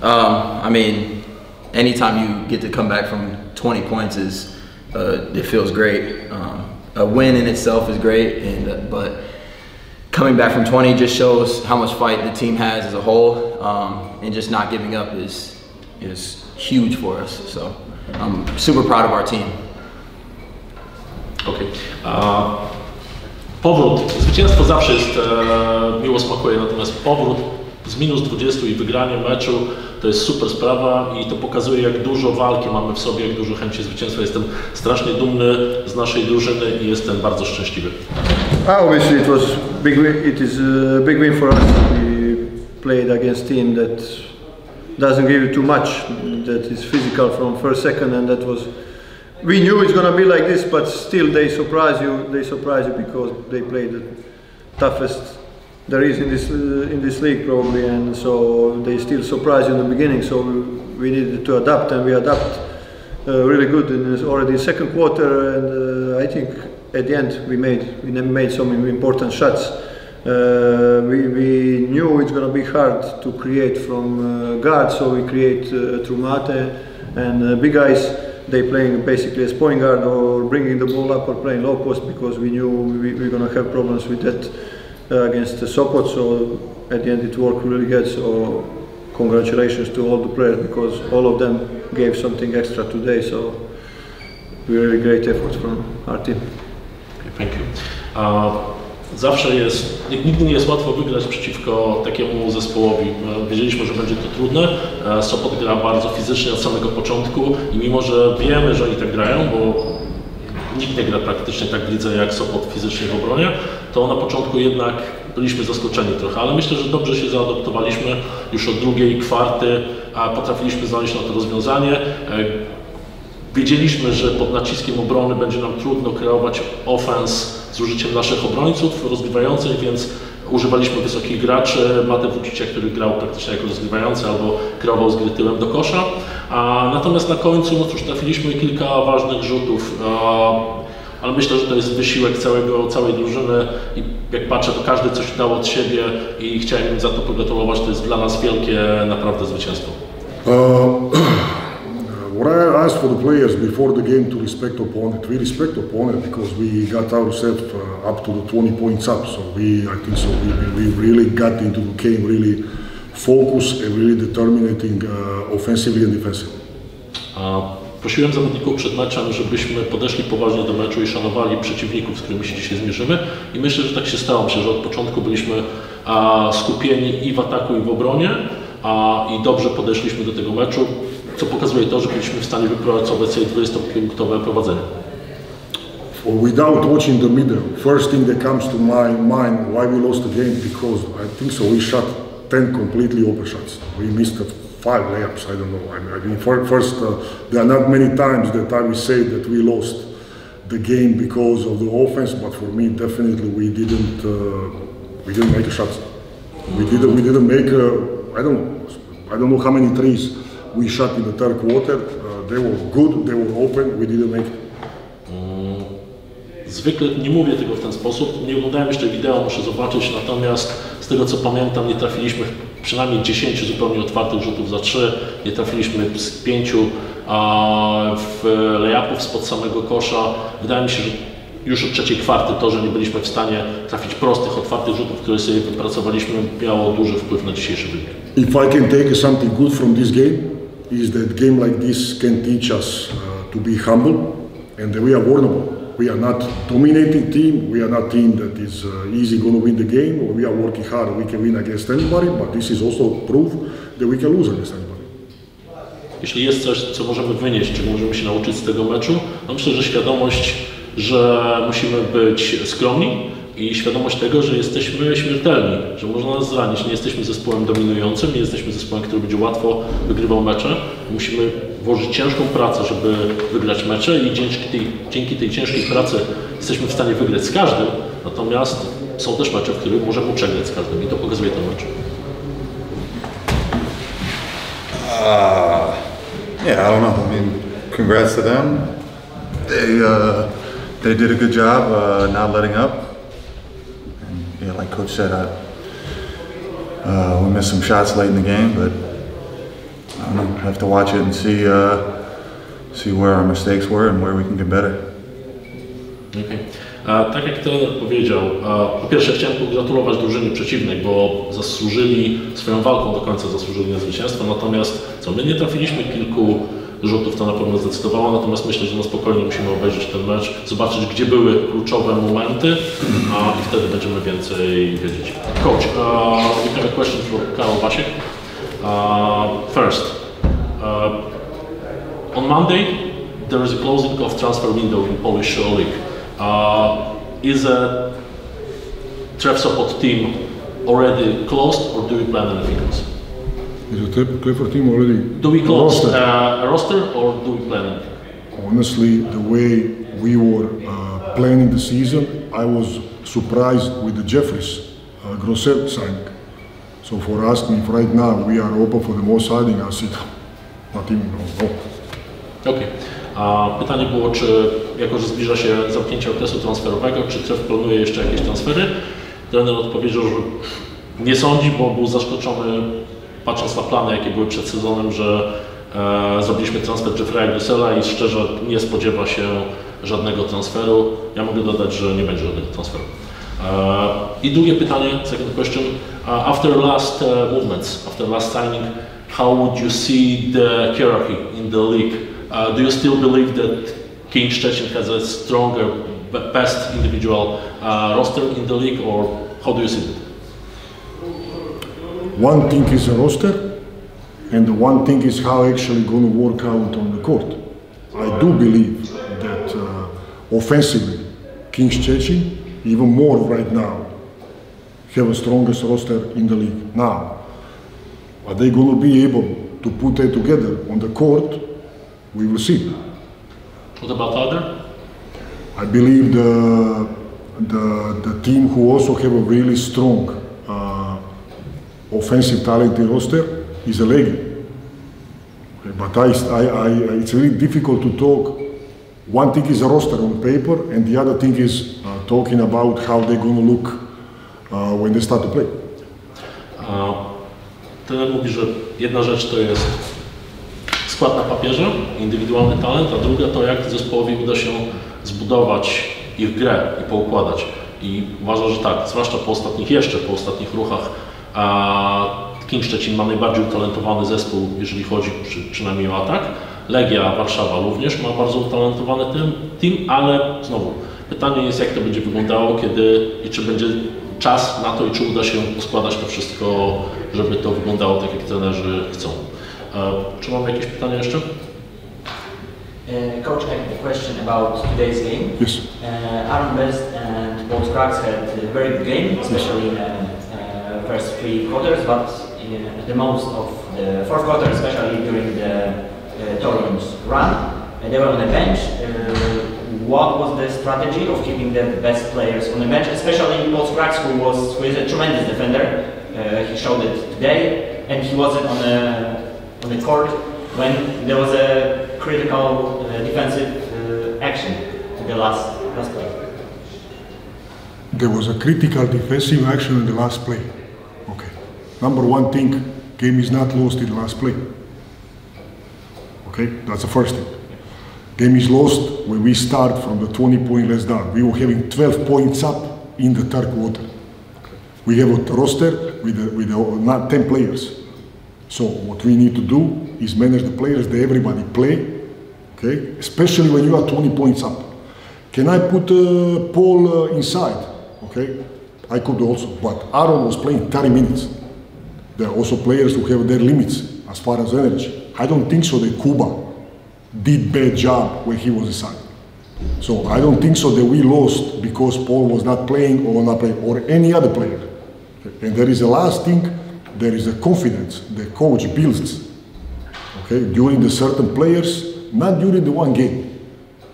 I mean, anytime you get to come back from 20 points it feels great. A win in itself is great, but coming back from 20 just shows how much fight the team has as a whole, and just not giving up is huge for us. So I'm super proud of our team. Okay. Powrót, zwycięstwo zawsze jest miło smakuje, natomiast powrót z minus 20 i wygranie meczu to jest super sprawa i to pokazuje, jak dużo walki mamy w sobie, jak dużo chęci zwycięstwa. Jestem strasznie dumny z naszej drużyny i jestem bardzo szczęśliwy. Obviously it is a big win for us. We played against a team that doesn't give you too much, that is physical from first second, and that was, we knew it's going to be like this, but still they surprise you because they played the toughest there is in this league probably, and so they still surprise you in the beginning, so we needed to adapt, and we adapt really good in this already second quarter, and I think at the end we made some important shots. We knew it's going to be hard to create from guard, so we create through Mate and big guys. They playing basically as point guard or bringing the ball up or playing low post, because we knew we're going to have problems with that against Sopot. So at the end it worked really good. So congratulations to all the players, because all of them gave something extra today. So really great efforts from our team. Okay, thank you. Zawsze jest, nigdy nie jest łatwo wygrać przeciwko takiemu zespołowi. Wiedzieliśmy, że będzie to trudne. Sopot gra bardzo fizycznie od samego początku i mimo, że wiemy, że oni tak grają, bo nikt nie gra praktycznie tak w lidze jak Sopot fizycznie w obronie, to na początku jednak byliśmy zaskoczeni trochę, ale myślę, że dobrze się zaadoptowaliśmy. Już od drugiej kwarty potrafiliśmy znaleźć na to rozwiązanie. Wiedzieliśmy, że pod naciskiem obrony będzie nam trudno kreować ofens z użyciem naszych obrońców rozgrywających, więc używaliśmy wysokich graczy, Mate Vučića, który grał praktycznie jako rozgrywający albo kreował z gry tyłem do kosza. Natomiast na końcu, no cóż, trafiliśmy kilka ważnych rzutów, ale myślę, że to jest wysiłek całej drużyny i jak patrzę, to każdy coś dał od siebie i chciałem im za to pogratulować. To jest dla nas wielkie naprawdę zwycięstwo. What I asked for the players before the game to respect opponent, we respect opponent because we got ourselves up to the 20 points up. So we really got into the game, really focused and really determinating offensively and defensively. Prosiłem zawodników przed meczem, żebyśmy podeszli poważnie do meczu i szanowali przeciwników, z którymi się dzisiaj zmierzymy. I myślę, że tak się stało. Myślę, że od początku byliśmy skupieni i w ataku, i w obronie i dobrze podeszliśmy do tego meczu, co pokazuje to, że byliśmy w stanie wypracować sobie 20-punktowe prowadzenie. Without watching the middle, first thing that comes to my mind why we lost the game, because I think so we shot 10 completely open shots. We missed 5 layups, I don't know. I mean, first, there are not many times that I will say that we lost the game because of the offense, but for me, definitely we didn't make a shot. We didn't make I don't know how many threes we shot in the third quarter. They were good, they were open, we didn't make it. Zwykle nie mówię tego w ten sposób, nie oglądałem jeszcze wideo, muszę zobaczyć, natomiast z tego co pamiętam nie trafiliśmy przynajmniej 10 zupełnie otwartych rzutów za 3, nie trafiliśmy z 5 layupów spod samego kosza. Wydaje mi się, że już od trzeciej kwarty to, że nie byliśmy w stanie trafić prostych, otwartych rzutów, które sobie wypracowaliśmy, miało duży wpływ na dzisiejszy wynik. If I can take something good from this game, is that game like this can teach us to be humble and that we are vulnerable. We are not dominating team, we are not team that is easy going to win the game, or we are working hard, we can win against anybody, but this is also proof that we can lose against anybody. Jeśli jest coś, co możemy wynieść, czego możemy się nauczyć z tego meczu, to myślę, że świadomość, że musimy być skromni i świadomość tego, że jesteśmy śmiertelni, że można nas zranić. Nie jesteśmy zespołem dominującym, nie jesteśmy zespołem, który będzie łatwo wygrywał mecze. Musimy włożyć ciężką pracę, żeby wygrać mecze i dzięki tej ciężkiej pracy jesteśmy w stanie wygrać z każdym, natomiast są też mecze, w których możemy przegrać z każdym i to pokazuje ten mecz. Yeah, I don't know. I mean, congrats to them. They did a good job not letting up. And, yeah, like Coach said, we missed some shots late in the game, but don't know, have to watch it and see where our mistakes were and where we can get better. Okay. Tak jak trener powiedział, po pierwsze chciałem pogratulować drużynie przeciwnej, bo zasłużyli swoją walką do końca, zasłużyli na zwycięstwo, natomiast my nie trafiliśmy kilku rzutów, to na pewno zdecydowało, natomiast myślę, że na spokojnie musimy obejrzeć ten mecz, zobaczyć, gdzie były kluczowe momenty i wtedy będziemy więcej wiedzieć. Coach, we have a question for Karol Basiek. First, on Monday there is a closing of transfer window in Polish league. Is a Trefl Sopot team already closed, or do we plan anything else? Is a Trefl team already? Do we close a roster, or do we plan anything? Honestly, the way we were planning the season, I was surprised with the Jeffries Grosser signing. So for asking if right now we are open for the more signing, I said, not even no. Okay. Pytanie było, czy jako, że zbliża się zamknięcie okresu transferowego, czy Trefl planuje jeszcze jakieś transfery? Trener odpowiedział, że nie sądzi, bo był zaskoczony, patrząc na plany, jakie były przed sezonem, że zrobiliśmy transfer Jeffrey'a Grossera i szczerze nie spodziewa się żadnego transferu. Ja mogę dodać, że nie będzie żadnego transferu. I drugie pytanie, second question. After last movements, after last signing, how would you see the hierarchy in the league? Do you still believe that King Szczecin has a stronger, best individual roster in the league, or how do you see it? One thing is a roster, and the one thing is how actually going to work out on the court. I do believe that offensively, King Szczecin, even more right now, have the strongest roster in the league now. Are they going to be able to put that together on the court? We will see. What about other? I believe the team who also have a really strong offensive talented roster is a Legia. Okay, but it's really difficult to talk. One thing is a roster on paper, and the other thing is talking about how they're going to look when they start to play. Trener mówi, że jedna rzecz to jest skład na papierze, indywidualny talent, a druga to jak zespołowi uda się zbudować ich grę i poukładać. I uważam, że tak, zwłaszcza po ostatnich ruchach, King Szczecin ma najbardziej utalentowany zespół, jeżeli chodzi przynajmniej o atak. Legia Warszawa również ma bardzo utalentowany team, ale znowu pytanie jest, jak to będzie wyglądało, kiedy i czy będzie czas na to i czy uda się poskładać to wszystko, żeby to wyglądało tak, jak trenerzy chcą. Czy mamy jakieś pytania jeszcze? Coach, I have a question about today's game. Yes. Aaron Best and Polski had a very good game, especially in the first three quarters, but the most of the fourth quarter, especially during the Toruń's run. They were on the bench. What was the strategy of keeping the best players on the bench, especially Polski, who is a tremendous defender? He showed it today, and he wasn't on the court when there was a critical defensive action in the last play. There was a critical defensive action in the last play. Okay. Number one thing, game is not lost in the last play. Okay, that's the first thing. Game is lost when we start from the 20-point less down. We were having 12 points up in the third quarter. We have a roster with not 10 players. So what we need to do is manage the players that everybody play, okay? Especially when you are 20 points up. Can I put Paul inside? Okay, I could also, but Aaron was playing 30 minutes. There are also players who have their limits as far as energy. I don't think so that Kuba did bad job when he was inside. So I don't think so that we lost because Paul was not playing or any other player. Okay? And there is a last thing. There is a confidence the coach builds, okay, during the certain players, not during the one game,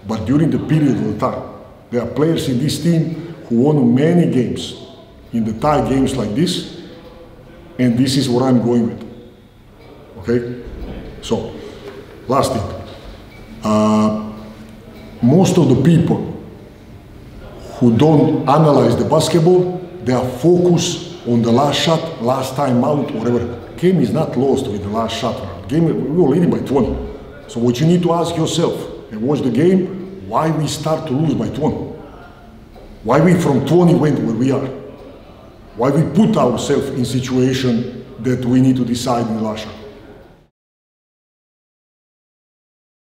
but during the period of the time. There are players in this team who won many games, in the tie games like this, and this is what I'm going with, okay? So, last thing. Most of the people who don't analyze the basketball, they are focused on the last shot, last time out, whatever. game is not lost with the last shot. Game, we were leading by 20. So what you need to ask yourself and watch the game, why we start to lose by 20? Why we from 20 went where we are? Why we put ourselves in situation that we need to decide in the last shot?